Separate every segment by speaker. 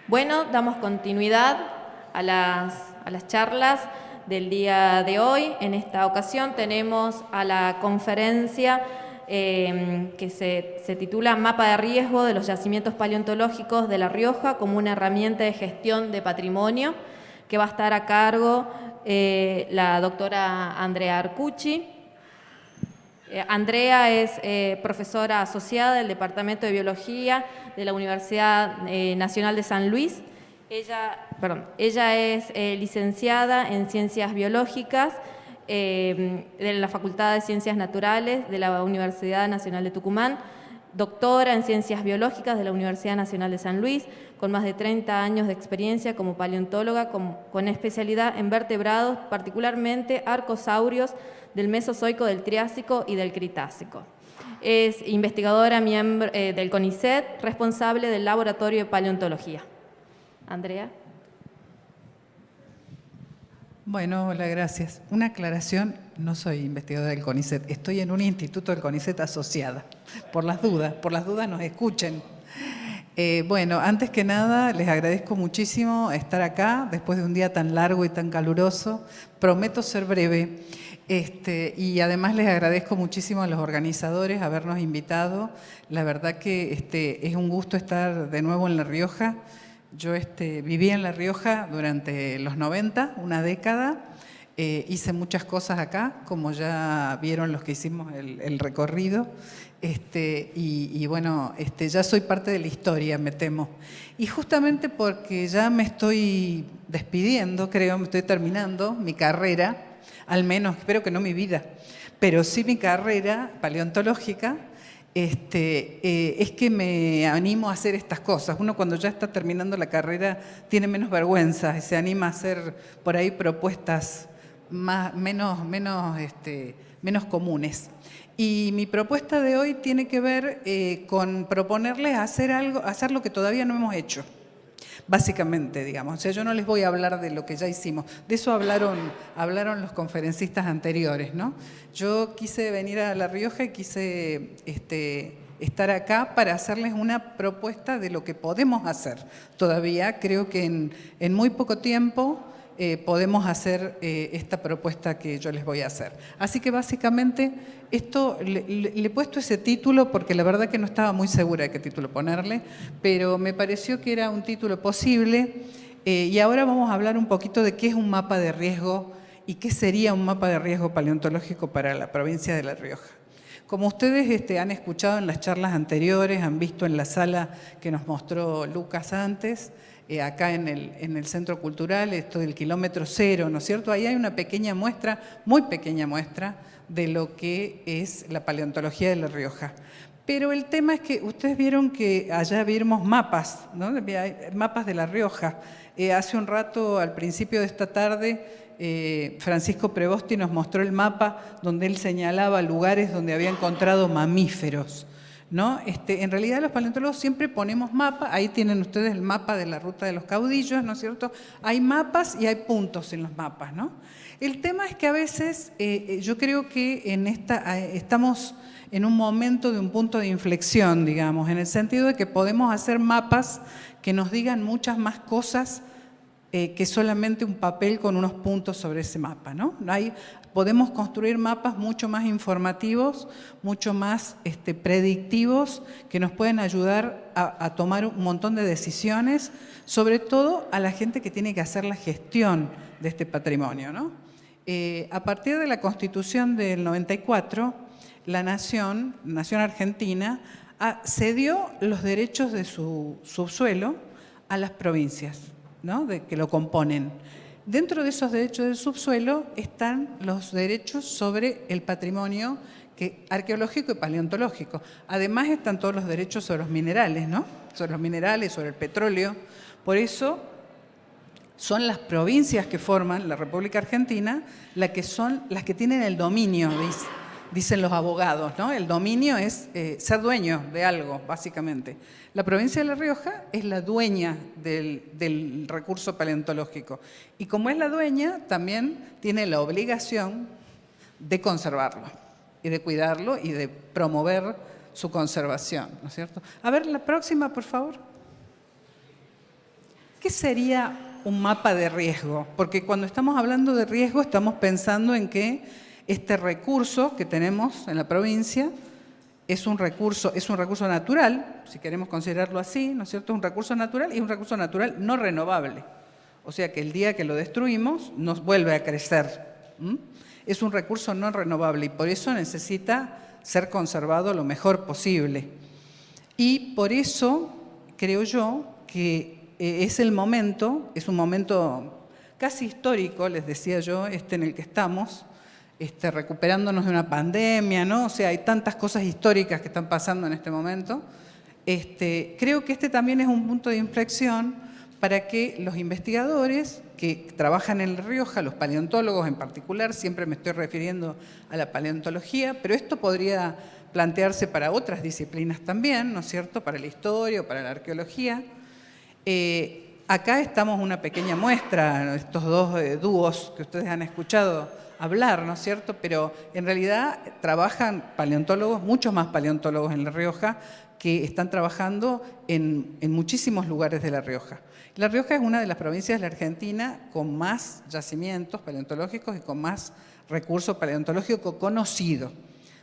Speaker 1: Bueno, damos continuidad a las charlas del día de hoy. En esta ocasión tenemos a la conferencia que se titula Mapa de riesgo de los yacimientos paleontológicos de La Rioja como una herramienta de gestión de patrimonio, que va a estar a cargo la doctora Andrea Arcucci. Andrea es profesora asociada del Departamento de Biología de la Universidad Nacional de San Luis. Ella es licenciada en Ciencias Biológicas de la Facultad de Ciencias Naturales de la Universidad Nacional de Tucumán, doctora en Ciencias Biológicas de la Universidad Nacional de San Luis, con más de 30 años de experiencia como paleontóloga, con especialidad en vertebrados, particularmente arcosaurios del Mesozoico, del Triásico y del Cretácico. Es investigadora miembro del CONICET, responsable del Laboratorio de Paleontología. Andrea.
Speaker 2: Bueno, hola, gracias. Una aclaración, no soy investigadora del CONICET, estoy en un instituto del CONICET asociada, por las dudas nos escuchen. Bueno, antes que nada, les agradezco muchísimo estar acá, después de un día tan largo y tan caluroso. Prometo ser breve. Y además les agradezco muchísimo a los organizadores habernos invitado. La verdad que es un gusto estar de nuevo en La Rioja. Yo viví en La Rioja durante los 90, una década. Hice muchas cosas acá, como ya vieron los que hicimos el recorrido. Y bueno, ya soy parte de la historia, me temo. Y justamente porque ya me estoy despidiendo, creo, me estoy terminando mi carrera, al menos, espero que no mi vida, pero sí mi carrera paleontológica, es que me animo a hacer estas cosas. Uno cuando ya está terminando la carrera tiene menos vergüenza y se anima a hacer por ahí propuestas menos comunes. Y mi propuesta de hoy tiene que ver con proponerles hacer lo que todavía no hemos hecho. Básicamente, digamos. O sea, yo no les voy a hablar de lo que ya hicimos. De eso hablaron los conferencistas anteriores, ¿no? Yo quise venir a La Rioja y quise estar acá para hacerles una propuesta de lo que podemos hacer. Todavía creo que en muy poco tiempo podemos hacer esta propuesta que yo les voy a hacer. Así que básicamente esto le he puesto ese título porque la verdad que no estaba muy segura de qué título ponerle, pero me pareció que era un título posible y ahora vamos a hablar un poquito de qué es un mapa de riesgo y qué sería un mapa de riesgo paleontológico para la provincia de La Rioja. Como ustedes han escuchado en las charlas anteriores, han visto en la sala que nos mostró Lucas antes, acá en el Centro Cultural, esto del kilómetro cero, ¿no es cierto? Ahí hay una pequeña muestra, muy pequeña muestra, de lo que es la paleontología de La Rioja. Pero el tema es que ustedes vieron que allá vimos mapas, ¿no? Mapas de La Rioja. Hace un rato, al principio de esta tarde, Francisco Prevosti nos mostró el mapa donde él señalaba lugares donde había encontrado mamíferos, ¿no? En realidad los paleontólogos siempre ponemos mapas, ahí tienen ustedes el mapa de la ruta de los caudillos, ¿no es cierto? Hay mapas y hay puntos en los mapas, ¿no? El tema es que a veces yo creo que estamos en un momento de un punto de inflexión, digamos, en el sentido de que podemos hacer mapas que nos digan muchas más cosas que solamente un papel con unos puntos sobre ese mapa, ¿no? Podemos construir mapas mucho más informativos, mucho más predictivos, que nos pueden ayudar a tomar un montón de decisiones, sobre todo a la gente que tiene que hacer la gestión de este patrimonio, ¿no? A partir de la Constitución del 94, la Nación Argentina cedió los derechos de su subsuelo a las provincias, ¿no? Que lo componen. Dentro de esos derechos del subsuelo están los derechos sobre el patrimonio arqueológico y paleontológico. Además están todos los derechos sobre los minerales, ¿no? Sobre los minerales, sobre el petróleo. Por eso son las provincias que forman la República Argentina las que tienen el dominio, dicen los abogados, ¿no? El dominio es ser dueño de algo, básicamente. La provincia de La Rioja es la dueña del recurso paleontológico. Y como es la dueña, también tiene la obligación de conservarlo y de cuidarlo y de promover su conservación, ¿no es cierto? A ver, la próxima, por favor. ¿Qué sería un mapa de riesgo? Porque cuando estamos hablando de riesgo estamos pensando en que este recurso que tenemos en la provincia es un recurso natural, si queremos considerarlo así, ¿no es cierto? Es un recurso natural y un recurso natural no renovable. O sea que el día que lo destruimos nos vuelve a crecer. Es un recurso no renovable y por eso necesita ser conservado lo mejor posible. Y por eso creo yo que es un momento casi histórico, les decía yo, en el que estamos, recuperándonos de una pandemia, ¿no? O sea, hay tantas cosas históricas que están pasando en este momento. Creo que también es un punto de inflexión para que los investigadores que trabajan en La Rioja, los paleontólogos en particular, siempre me estoy refiriendo a la paleontología, pero esto podría plantearse para otras disciplinas también, ¿no es cierto?, para la historia o para la arqueología. Acá estamos una pequeña muestra, estos dos dúos que ustedes han escuchado hablar, ¿no es cierto?, pero en realidad trabajan paleontólogos, muchos más paleontólogos en La Rioja, que están trabajando en muchísimos lugares de La Rioja. La Rioja es una de las provincias de la Argentina con más yacimientos paleontológicos y con más recursos paleontológicos conocidos.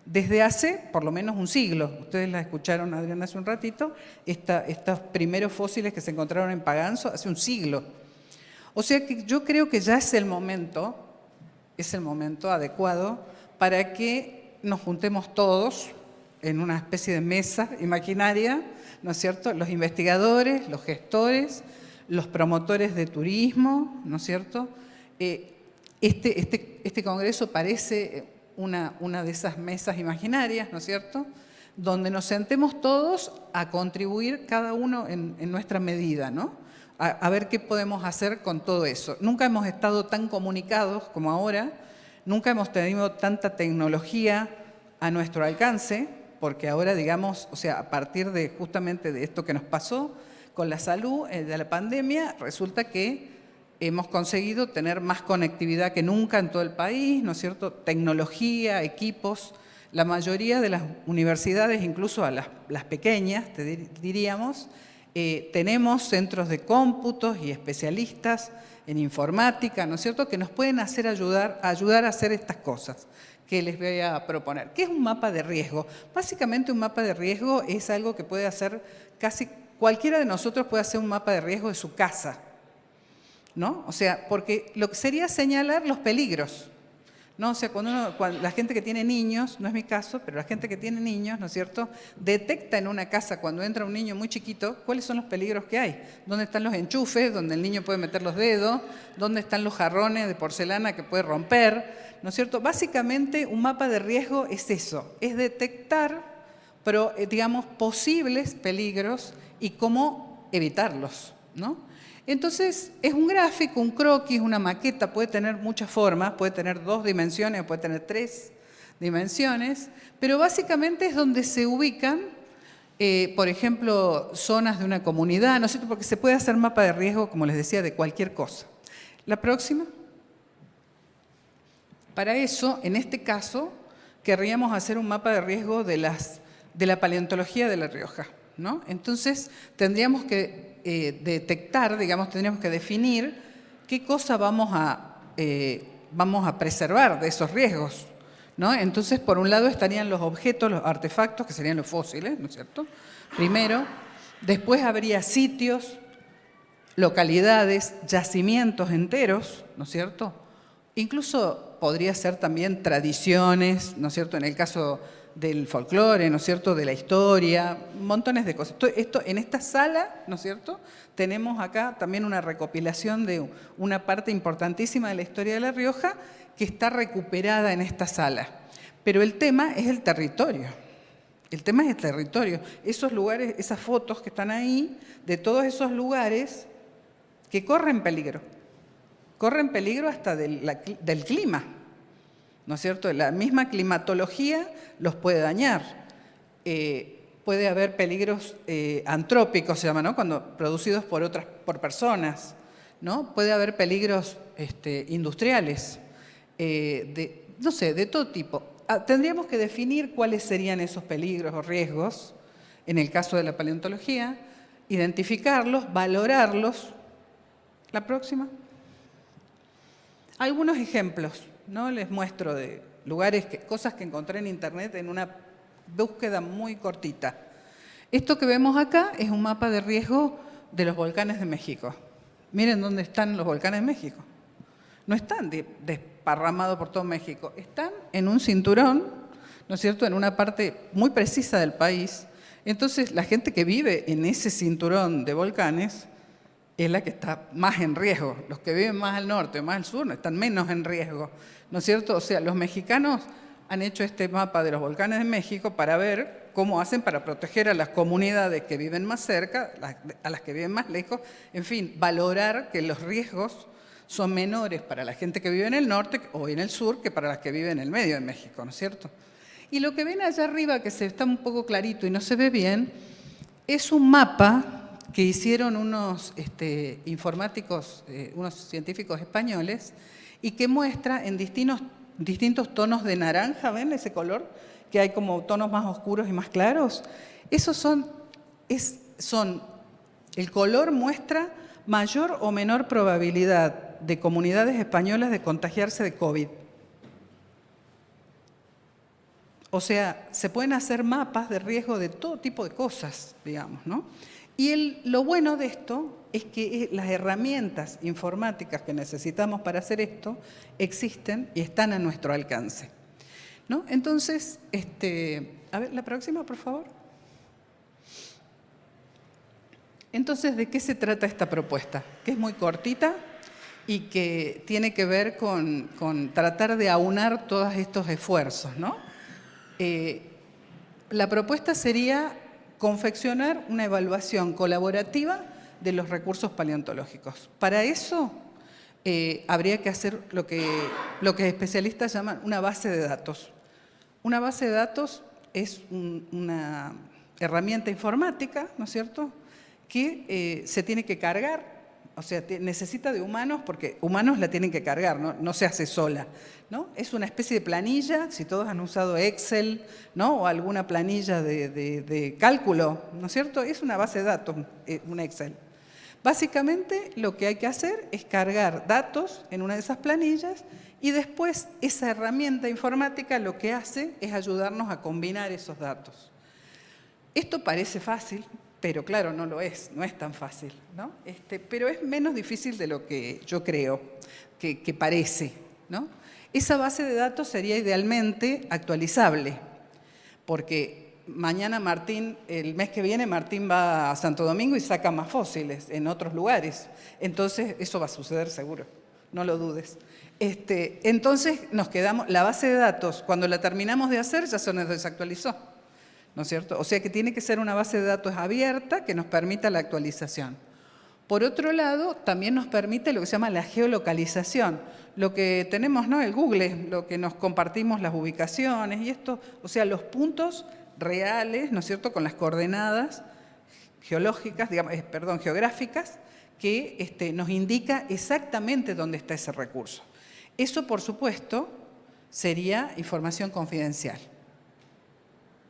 Speaker 2: Desde hace por lo menos un siglo, ustedes la escucharon, Adriana, hace un ratito, estos primeros fósiles que se encontraron en Paganzo hace un siglo. O sea que yo creo que ya es el momento adecuado para que nos juntemos todos en una especie de mesa imaginaria, ¿no es cierto?, los investigadores, los gestores, los promotores de turismo, ¿no es cierto? Este congreso parece una de esas mesas imaginarias, ¿no es cierto?, donde nos sentemos todos a contribuir cada uno en nuestra medida, ¿no? A ver qué podemos hacer con todo eso. Nunca hemos estado tan comunicados como ahora, nunca hemos tenido tanta tecnología a nuestro alcance, porque ahora, digamos, o sea, a partir de justamente de esto que nos pasó con la salud, de la pandemia, resulta que hemos conseguido tener más conectividad que nunca en todo el país, ¿no es cierto?, tecnología, equipos. La mayoría de las universidades, incluso a las pequeñas, diríamos, tenemos centros de cómputos y especialistas en informática, ¿no es cierto?, que nos pueden ayudar a hacer estas cosas que les voy a proponer. ¿Qué es un mapa de riesgo? Básicamente un mapa de riesgo es algo que puede hacer casi cualquiera de nosotros, puede hacer un mapa de riesgo de su casa, ¿no? O sea, porque lo que sería señalar los peligros, ¿no? O sea, cuando la gente que tiene niños, no es mi caso, pero la gente que tiene niños, ¿no es cierto?, detecta en una casa cuando entra un niño muy chiquito cuáles son los peligros que hay, dónde están los enchufes, donde el niño puede meter los dedos, dónde están los jarrones de porcelana que puede romper, ¿no es cierto? Básicamente un mapa de riesgo es eso, es detectar, digamos, posibles peligros y cómo evitarlos, ¿no? Entonces, es un gráfico, un croquis, una maqueta, puede tener muchas formas, puede tener 2 dimensiones, puede tener 3 dimensiones, pero básicamente es donde se ubican, por ejemplo, zonas de una comunidad, ¿no es cierto?, porque se puede hacer mapa de riesgo, como les decía, de cualquier cosa. La próxima. Para eso, en este caso, querríamos hacer un mapa de riesgo de la paleontología de La Rioja, ¿no? Entonces, tendríamos que detectar, digamos, tendríamos que definir qué cosa vamos a preservar de esos riesgos, ¿no? Entonces, por un lado estarían los objetos, los artefactos, que serían los fósiles, ¿no es cierto?, primero. Después habría sitios, localidades, yacimientos enteros, ¿no es cierto? Incluso podría ser también tradiciones, ¿no es cierto?, en el caso del folclore, ¿no es cierto?, de la historia, montones de cosas. Esto, en esta sala, ¿no es cierto?, tenemos acá también una recopilación de una parte importantísima de la historia de La Rioja que está recuperada en esta sala. Pero el tema es el territorio. El tema es el territorio. Esos lugares, esas fotos que están ahí, de todos esos lugares que corren peligro. Corren peligro hasta del clima, ¿no es cierto? La misma climatología los puede dañar. Puede haber peligros antrópicos, se llama, ¿no?, cuando producidos por personas, ¿no? Puede haber peligros industriales, no sé, de todo tipo. Tendríamos que definir cuáles serían esos peligros o riesgos, en el caso de la paleontología, identificarlos, valorarlos, La próxima. Algunos ejemplos, ¿no? Les muestro de lugares, cosas que encontré en internet en una búsqueda muy cortita. Esto que vemos acá es un mapa de riesgo de los volcanes de México. Miren dónde están los volcanes de México. No están desparramados por todo México, están en un cinturón, ¿no es cierto?, en una parte muy precisa del país. Entonces, la gente que vive en ese cinturón de volcanes es la que está más en riesgo. Los que viven más al norte o más al sur no están menos en riesgo, ¿no es cierto? O sea, los mexicanos han hecho este mapa de los volcanes de México para ver cómo hacen para proteger a las comunidades que viven más cerca, a las que viven más lejos, en fin, valorar que los riesgos son menores para la gente que vive en el norte o en el sur que para las que viven en el medio de México, ¿no es cierto? Y lo que ven allá arriba, que se está un poco clarito y no se ve bien, es un mapa que hicieron unos informáticos, unos científicos españoles, y que muestra en distintos tonos de naranja, ¿ven ese color? Que hay como tonos más oscuros y más claros. Esos el color muestra mayor o menor probabilidad de comunidades españolas de contagiarse de COVID. O sea, se pueden hacer mapas de riesgo de todo tipo de cosas, digamos, ¿no? Y lo bueno de esto es que las herramientas informáticas que necesitamos para hacer esto existen y están a nuestro alcance, ¿no? Entonces, a ver, la próxima, por favor. Entonces, ¿de qué se trata esta propuesta? Que es muy cortita y que tiene que ver con tratar de aunar todos estos esfuerzos, ¿no? La propuesta sería confeccionar una evaluación colaborativa de los recursos paleontológicos. Para eso habría que hacer lo que especialistas llaman una base de datos. Una base de datos es una herramienta informática, ¿no es cierto?, que se tiene que cargar, o sea, necesita de humanos, porque humanos la tienen que cargar, no se hace sola, ¿no? Es una especie de planilla, si todos han usado Excel, ¿no?, o alguna planilla de cálculo, ¿no es cierto? Es una base de datos, un Excel. Básicamente lo que hay que hacer es cargar datos en una de esas planillas y después esa herramienta informática lo que hace es ayudarnos a combinar esos datos. Esto parece fácil, pero claro, no lo es, no es tan fácil, ¿no? Pero es menos difícil de lo que yo creo que parece, ¿no? Esa base de datos sería idealmente actualizable, porque mañana el mes que viene Martín va a Santo Domingo y saca más fósiles en otros lugares. Entonces, eso va a suceder seguro, no lo dudes. Entonces, la base de datos, cuando la terminamos de hacer, ya se nos desactualizó, ¿no es cierto? O sea que tiene que ser una base de datos abierta que nos permita la actualización. Por otro lado, también nos permite lo que se llama la geolocalización, lo que tenemos, ¿no?, el Google, lo que nos compartimos las ubicaciones y esto, o sea, los puntos reales, ¿no es cierto?, con las coordenadas geográficas, que nos indica exactamente dónde está ese recurso. Eso, por supuesto, sería información confidencial,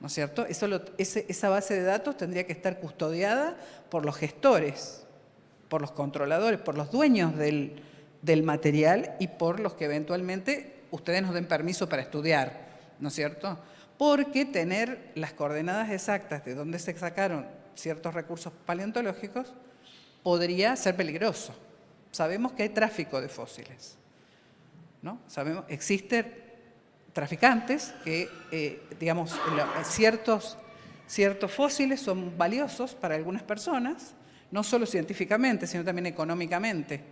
Speaker 2: ¿no es cierto? Esa base de datos tendría que estar custodiada por los gestores, por los controladores, por los dueños del material y por los que eventualmente ustedes nos den permiso para estudiar, ¿no es cierto? Porque tener las coordenadas exactas de dónde se sacaron ciertos recursos paleontológicos podría ser peligroso. Sabemos que hay tráfico de fósiles, ¿no? Existen traficantes que, digamos, ciertos fósiles son valiosos para algunas personas, no solo científicamente, sino también económicamente,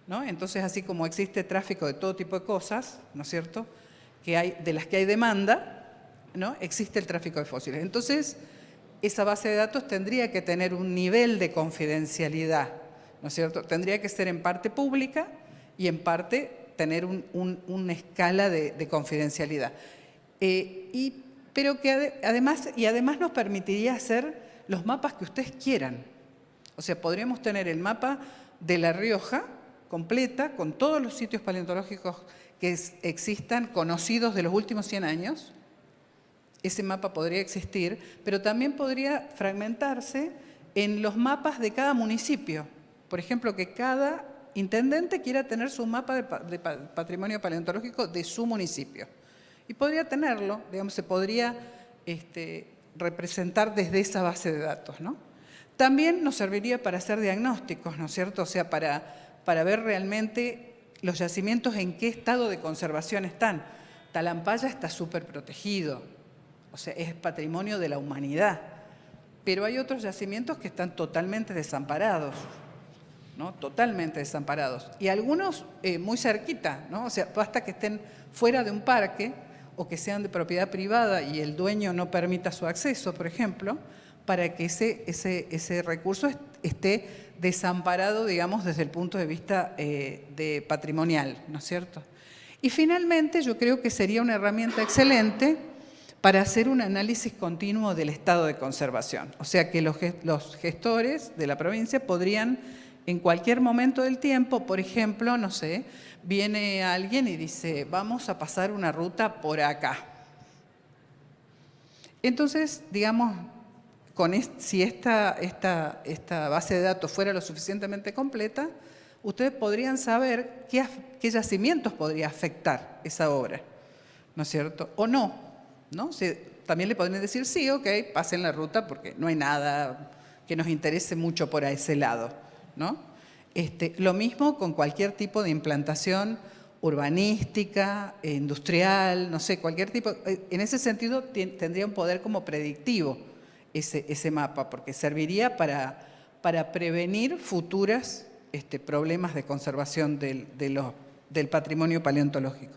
Speaker 2: ¿no? Entonces, así como existe tráfico de todo tipo de cosas, ¿no es cierto?, de las que hay demanda, ¿no?, existe el tráfico de fósiles. Entonces, esa base de datos tendría que tener un nivel de confidencialidad, ¿no es cierto? Tendría que ser en parte pública y en parte tener una escala de confidencialidad. Pero que además nos permitiría hacer los mapas que ustedes quieran. O sea, podríamos tener el mapa de La Rioja completa, con todos los sitios paleontológicos que existan, conocidos de los últimos 100 años. Ese mapa podría existir, pero también podría fragmentarse en los mapas de cada municipio. Por ejemplo, que cada intendente quiera tener su mapa de patrimonio paleontológico de su municipio. Y podría tenerlo, digamos, se podría representar desde esa base de datos, ¿no? También nos serviría para hacer diagnósticos, ¿no es cierto? O sea, para ver realmente los yacimientos en qué estado de conservación están. Talampaya está súper protegido, o sea, es patrimonio de la humanidad. Pero hay otros yacimientos que están totalmente desamparados, ¿no? Totalmente desamparados. Y algunos muy cerquita, ¿no? O sea, basta que estén fuera de un parque o que sean de propiedad privada y el dueño no permita su acceso, por ejemplo, para que ese recurso esté desamparado, digamos, desde el punto de vista de patrimonial, ¿no es cierto? Y finalmente yo creo que sería una herramienta excelente para hacer un análisis continuo del estado de conservación. O sea que los gestores de la provincia podrían, en cualquier momento del tiempo, por ejemplo, no sé, viene alguien y dice, vamos a pasar una ruta por acá. Entonces, digamos, si esta base de datos fuera lo suficientemente completa, ustedes podrían saber qué yacimientos podría afectar esa obra, ¿no es cierto? O no, ¿no? También le podrían decir, sí, ok, pasen la ruta porque no hay nada que nos interese mucho por ese lado, ¿no? Lo mismo con cualquier tipo de implantación urbanística, industrial, no sé, cualquier tipo. En ese sentido tendría un poder como predictivo ese mapa, porque serviría para prevenir futuros problemas de conservación del patrimonio paleontológico.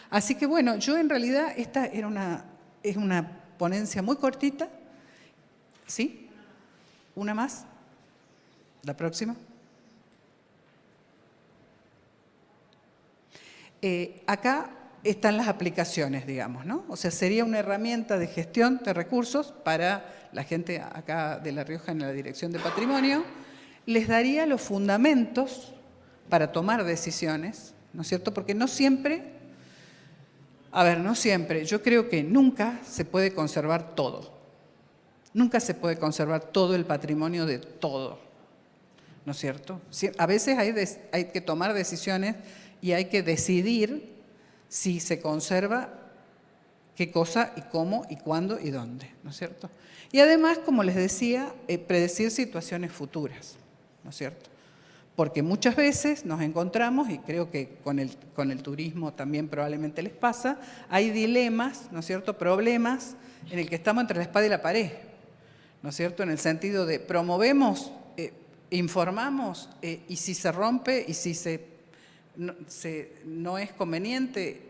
Speaker 2: Así que bueno, yo en realidad esta es una ponencia muy cortita. ¿Sí? ¿Una más? ¿La próxima? Acá están las aplicaciones, digamos, ¿no? O sea, sería una herramienta de gestión de recursos para la gente acá de La Rioja en la Dirección de Patrimonio. Les daría los fundamentos para tomar decisiones, ¿no es cierto? Porque no siempre, yo creo que nunca se puede conservar todo. Nunca se puede conservar todo el patrimonio de todo, ¿no es cierto? A veces hay que tomar decisiones y hay que decidir si se conserva qué cosa y cómo y cuándo y dónde, ¿no es cierto? Y además, como les decía, predecir situaciones futuras, ¿no es cierto? Porque muchas veces nos encontramos, y creo que con el turismo también probablemente les pasa, hay dilemas, ¿no es cierto?, problemas en el que estamos entre la espada y la pared, ¿no es cierto?, en el sentido de promovemos, informamos, y si se rompe y si no es conveniente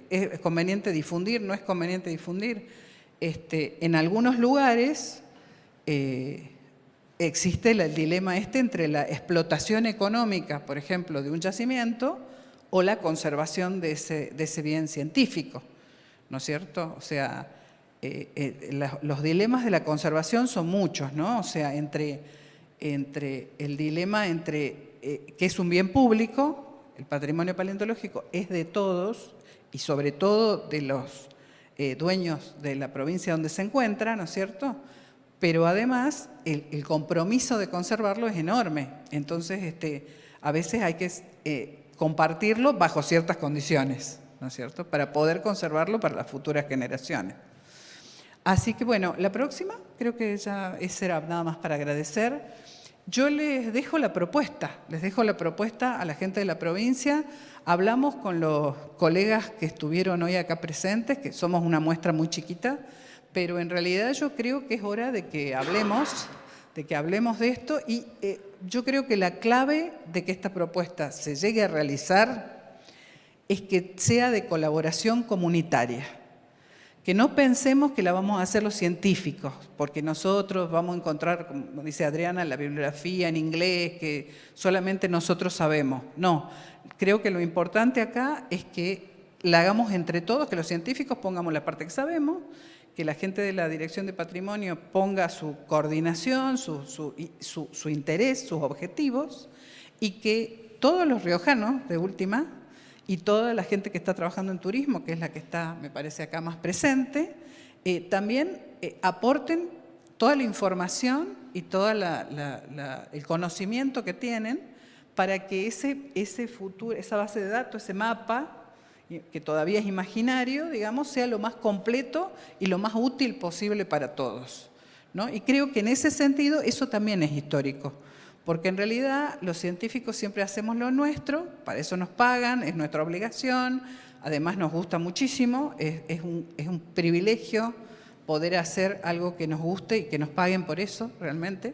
Speaker 2: difundir, no es conveniente difundir. En algunos lugares existe el dilema entre la explotación económica, por ejemplo, de un yacimiento o la conservación de ese bien científico, ¿no es cierto? O sea, los dilemas de la conservación son muchos, ¿no? O sea, entre el dilema que es un bien público. El patrimonio paleontológico es de todos y sobre todo de los dueños de la provincia donde se encuentra, ¿no es cierto? Pero además el compromiso de conservarlo es enorme. Entonces, a veces hay que compartirlo bajo ciertas condiciones, ¿no es cierto? Para poder conservarlo para las futuras generaciones. Así que bueno, la próxima creo que ya será nada más para agradecer. Yo les dejo la propuesta a la gente de la provincia. Hablamos con los colegas que estuvieron hoy acá presentes, que somos una muestra muy chiquita, pero en realidad yo creo que es hora de que hablemos de esto y yo creo que la clave de que esta propuesta se llegue a realizar es que sea de colaboración comunitaria. Que no pensemos que la vamos a hacer los científicos, porque nosotros vamos a encontrar, como dice Adriana, la bibliografía en inglés, que solamente nosotros sabemos. No, creo que lo importante acá es que la hagamos entre todos, que los científicos pongamos la parte que sabemos, que la gente de la Dirección de Patrimonio ponga su coordinación, su interés, sus objetivos, y que todos los riojanos, de última, y toda la gente que está trabajando en turismo, que es la que está, me parece, acá más presente, también aporten toda la información y todo el conocimiento que tienen para que ese futuro, esa base de datos, ese mapa, que todavía es imaginario, digamos, sea lo más completo y lo más útil posible para todos, ¿no? Y creo que en ese sentido eso también es histórico, porque en realidad los científicos siempre hacemos lo nuestro, para eso nos pagan, es nuestra obligación, además nos gusta muchísimo, es un privilegio poder hacer algo que nos guste y que nos paguen por eso realmente.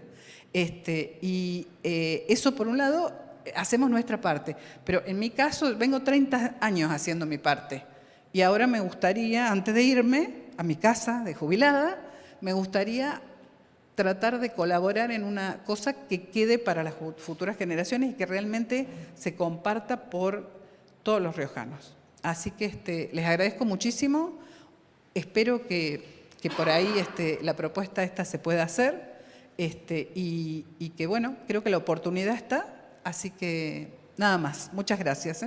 Speaker 2: Eso por un lado, hacemos nuestra parte, pero en mi caso vengo 30 años haciendo mi parte y ahora me gustaría, antes de irme a mi casa de jubilada, me gustaría tratar de colaborar en una cosa que quede para las futuras generaciones y que realmente se comparta por todos los riojanos. Así que les agradezco muchísimo, espero que por ahí la propuesta esta se pueda hacer y que bueno, creo que la oportunidad está. Así que nada más. Muchas gracias.